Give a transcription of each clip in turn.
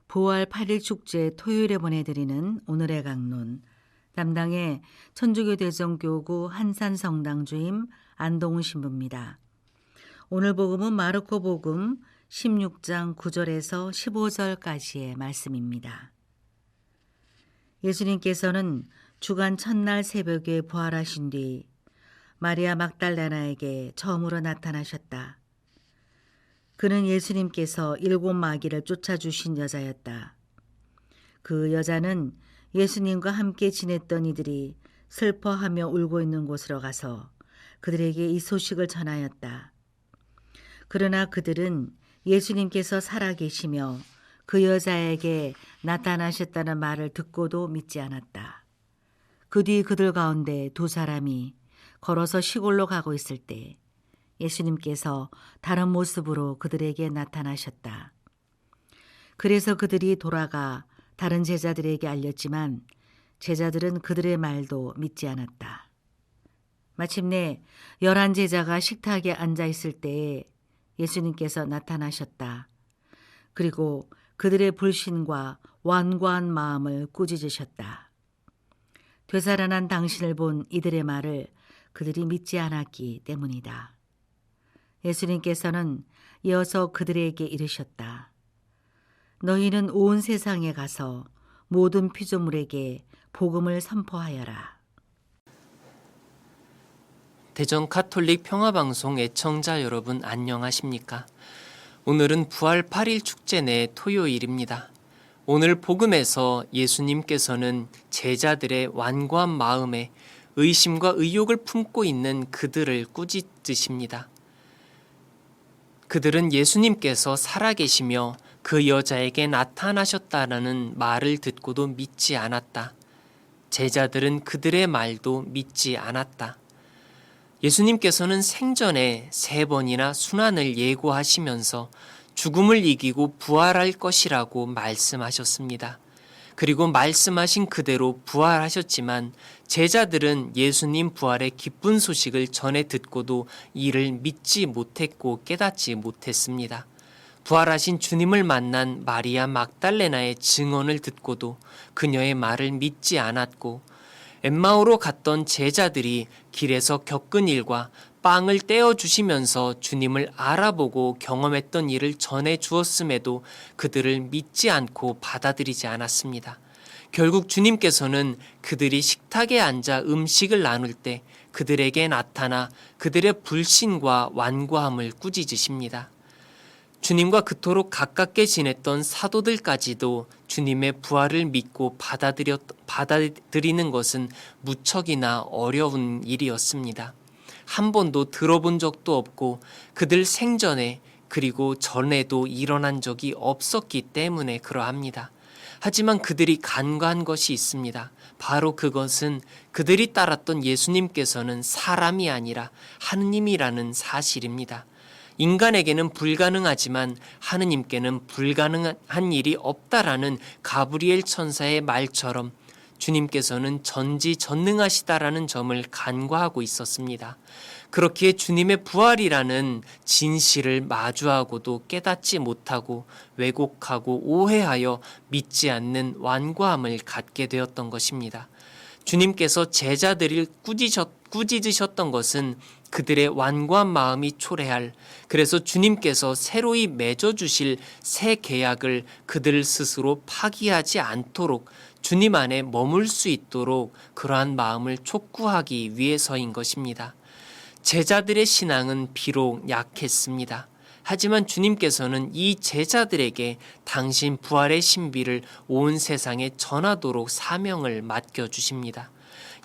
부활 8일 축제 토요일에 보내드리는 오늘의 강론. 담당의 천주교 대성교구 한산성당 주임 안동훈 신부입니다. 오늘 복음은 마르코 복음 16장 9절에서 15절까지의 말씀입니다. 예수님께서는 주간 첫날 새벽에 부활하신 뒤 마리아 막달레나에게 처음으로 나타나셨다. 그는 예수님께서 7 마귀를 쫓아주신 여자였다. 그 여자는 예수님과 함께 지냈던 이들이 슬퍼하며 울고 있는 곳으로 가서 그들에게 이 소식을 전하였다. 그러나 그들은 예수님께서 살아계시며 그 여자에게 나타나셨다는 말을 듣고도 믿지 않았다. 그 뒤 그들 가운데 2 사람이 걸어서 시골로 가고 있을 때 예수님께서 다른 모습으로 그들에게 나타나셨다. 그래서 그들이 돌아가 다른 제자들에게 알렸지만 제자들은 그들의 말도 믿지 않았다. 마침내 11 제자가 식탁에 앉아 있을 때에 예수님께서 나타나셨다. 그리고 그들의 불신과 완고한 마음을 꾸짖으셨다. 되살아난 당신을 본 이들의 말을 그들이 믿지 않았기 때문이다. 예수님께서는 이어서 그들에게 이르셨다. 너희는 온 세상에 가서 모든 피조물에게 복음을 선포하여라. 대전 가톨릭 평화방송 애청자 여러분 안녕하십니까? 오늘은 부활 8일 축제 내 토요일입니다. 오늘 복음에서 예수님께서는 제자들의 완고한 마음에 의심과 의욕을 품고 있는 그들을 꾸짖으십니다. 그들은 예수님께서 살아계시며 그 여자에게 나타나셨다라는 말을 듣고도 믿지 않았다. 제자들은 그들의 말도 믿지 않았다. 예수님께서는 생전에 3번이나 순환을 예고하시면서 죽음을 이기고 부활할 것이라고 말씀하셨습니다. 그리고 말씀하신 그대로 부활하셨지만 제자들은 예수님 부활의 기쁜 소식을 전해 듣고도 이를 믿지 못했고 깨닫지 못했습니다. 부활하신 주님을 만난 마리아 막달레나의 증언을 듣고도 그녀의 말을 믿지 않았고 엠마오로 갔던 제자들이 길에서 겪은 일과 빵을 떼어주시면서 주님을 알아보고 경험했던 일을 전해 주었음에도 그들을 믿지 않고 받아들이지 않았습니다. 결국 주님께서는 그들이 식탁에 앉아 음식을 나눌 때 그들에게 나타나 그들의 불신과 완고함을 꾸짖으십니다. 주님과 그토록 가깝게 지냈던 사도들까지도 주님의 부활을 믿고 받아들이는 것은 무척이나 어려운 일이었습니다. 한 번도 들어본 적도 없고 그들 생전에 그리고 전에도 일어난 적이 없었기 때문에 그러합니다. 하지만 그들이 간과한 것이 있습니다. 바로 그것은 그들이 따랐던 예수님께서는 사람이 아니라 하느님이라는 사실입니다. 인간에게는 불가능하지만 하느님께는 불가능한 일이 없다라는 가브리엘 천사의 말처럼 주님께서는 전지전능하시다라는 점을 간과하고 있었습니다. 그렇기에 주님의 부활이라는 진실을 마주하고도 깨닫지 못하고 왜곡하고 오해하여 믿지 않는 완고함을 갖게 되었던 것입니다. 주님께서 제자들을 꾸짖으셨던 것은 그들의 완고한 마음이 초래할, 그래서 주님께서 새로이 맺어주실 새 계약을 그들 스스로 파기하지 않도록 주님 안에 머물 수 있도록 그러한 마음을 촉구하기 위해서인 것입니다. 제자들의 신앙은 비록 약했습니다. 하지만 주님께서는 이 제자들에게 당신 부활의 신비를 온 세상에 전하도록 사명을 맡겨주십니다.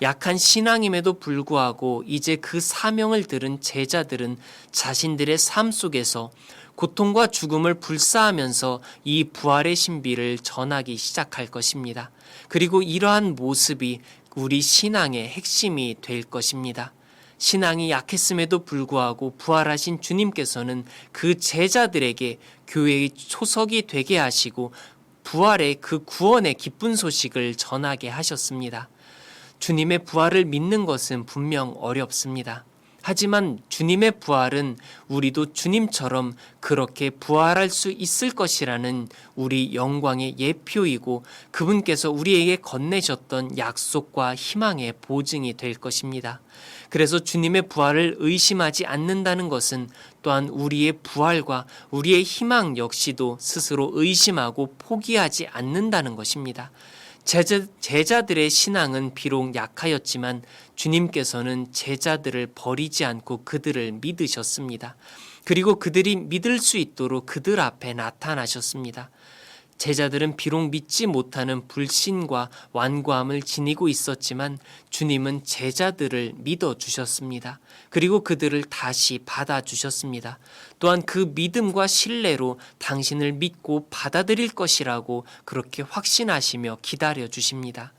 약한 신앙임에도 불구하고 이제 그 사명을 들은 제자들은 자신들의 삶 속에서 고통과 죽음을 불사하면서 이 부활의 신비를 전하기 시작할 것입니다. 그리고 이러한 모습이 우리 신앙의 핵심이 될 것입니다. 신앙이 약했음에도 불구하고 부활하신 주님께서는 그 제자들에게 교회의 초석이 되게 하시고 부활의 그 구원의 기쁜 소식을 전하게 하셨습니다. 주님의 부활을 믿는 것은 분명 어렵습니다. 하지만 주님의 부활은 우리도 주님처럼 그렇게 부활할 수 있을 것이라는 우리 영광의 예표이고 그분께서 우리에게 건네셨던 약속과 희망의 보증이 될 것입니다. 그래서 주님의 부활을 의심하지 않는다는 것은 또한 우리의 부활과 우리의 희망 역시도 스스로 의심하고 포기하지 않는다는 것입니다. 제자들의 신앙은 비록 약하였지만 주님께서는 제자들을 버리지 않고 그들을 믿으셨습니다. 그리고 그들이 믿을 수 있도록 그들 앞에 나타나셨습니다. 제자들은 비록 믿지 못하는 불신과 완고함을 지니고 있었지만 주님은 제자들을 믿어주셨습니다. 그리고 그들을 다시 받아주셨습니다. 또한 그 믿음과 신뢰로 당신을 믿고 받아들일 것이라고 그렇게 확신하시며 기다려주십니다.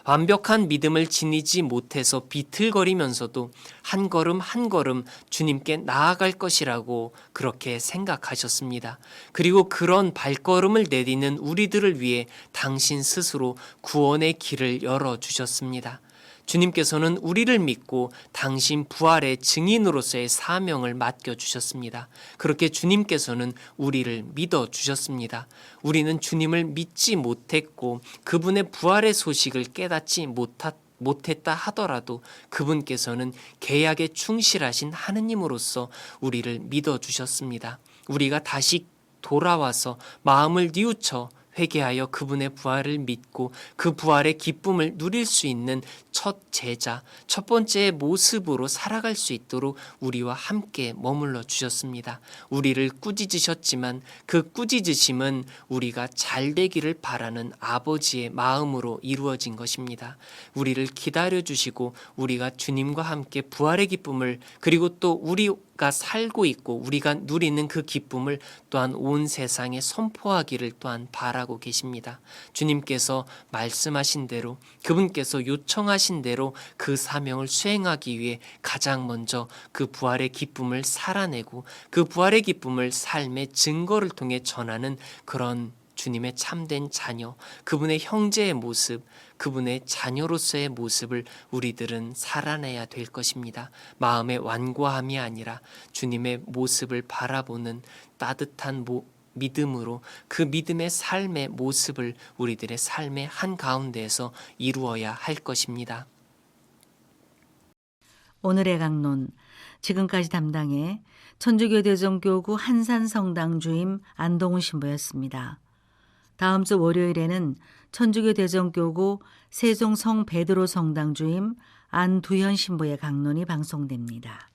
완벽한 믿음을 지니지 못해서 비틀거리면서도 한 걸음 한 걸음 주님께 나아갈 것이라고 그렇게 생각하셨습니다. 그리고 그런 발걸음을 내디는 우리들을 위해 당신 스스로 구원의 길을 열어주셨습니다. 주님께서는 우리를 믿고 당신 부활의 증인으로서의 사명을 맡겨주셨습니다. 그렇게 주님께서는 우리를 믿어주셨습니다. 우리는 주님을 믿지 못했고 그분의 부활의 소식을 깨닫지 못했다 하더라도 그분께서는 계약에 충실하신 하느님으로서 우리를 믿어주셨습니다. 우리가 다시 돌아와서 마음을 뉘우쳐 회개하여 그분의 부활을 믿고 그 부활의 기쁨을 누릴 수 있는 첫 제자, 첫 번째의 모습으로 살아갈 수 있도록 우리와 함께 머물러 주셨습니다. 우리를 꾸짖으셨지만 그 꾸짖으심은 우리가 잘 되기를 바라는 아버지의 마음으로 이루어진 것입니다. 우리를 기다려 주시고 우리가 주님과 함께 부활의 기쁨을 그리고 또 우리가 살고 있고 우리가 누리는 그 기쁨을 또한 온 세상에 선포하기를 또한 바라고 계십니다. 주님께서 말씀하신 대로 그분께서 요청하신 대로 그 사명을 수행하기 위해 가장 먼저 그 부활의 기쁨을 살아내고 그 부활의 기쁨을 삶의 증거를 통해 전하는 그런 주님의 참된 자녀, 그분의 형제의 모습, 그분의 자녀로서의 모습을 우리들은 살아내야 될 것입니다. 마음의 완고함이 아니라 주님의 모습을 바라보는 따뜻한 믿음으로 그 믿음의 삶의 모습을 우리들의 삶의 한가운데에서 이루어야 할 것입니다. 오늘의 강론, 지금까지 담당해 천주교대전교구 한산성당 주임 안동훈 신부였습니다. 다음 주 월요일에는 천주교대전교구 세종성 베드로 성당 주임 안두현 신부의 강론이 방송됩니다.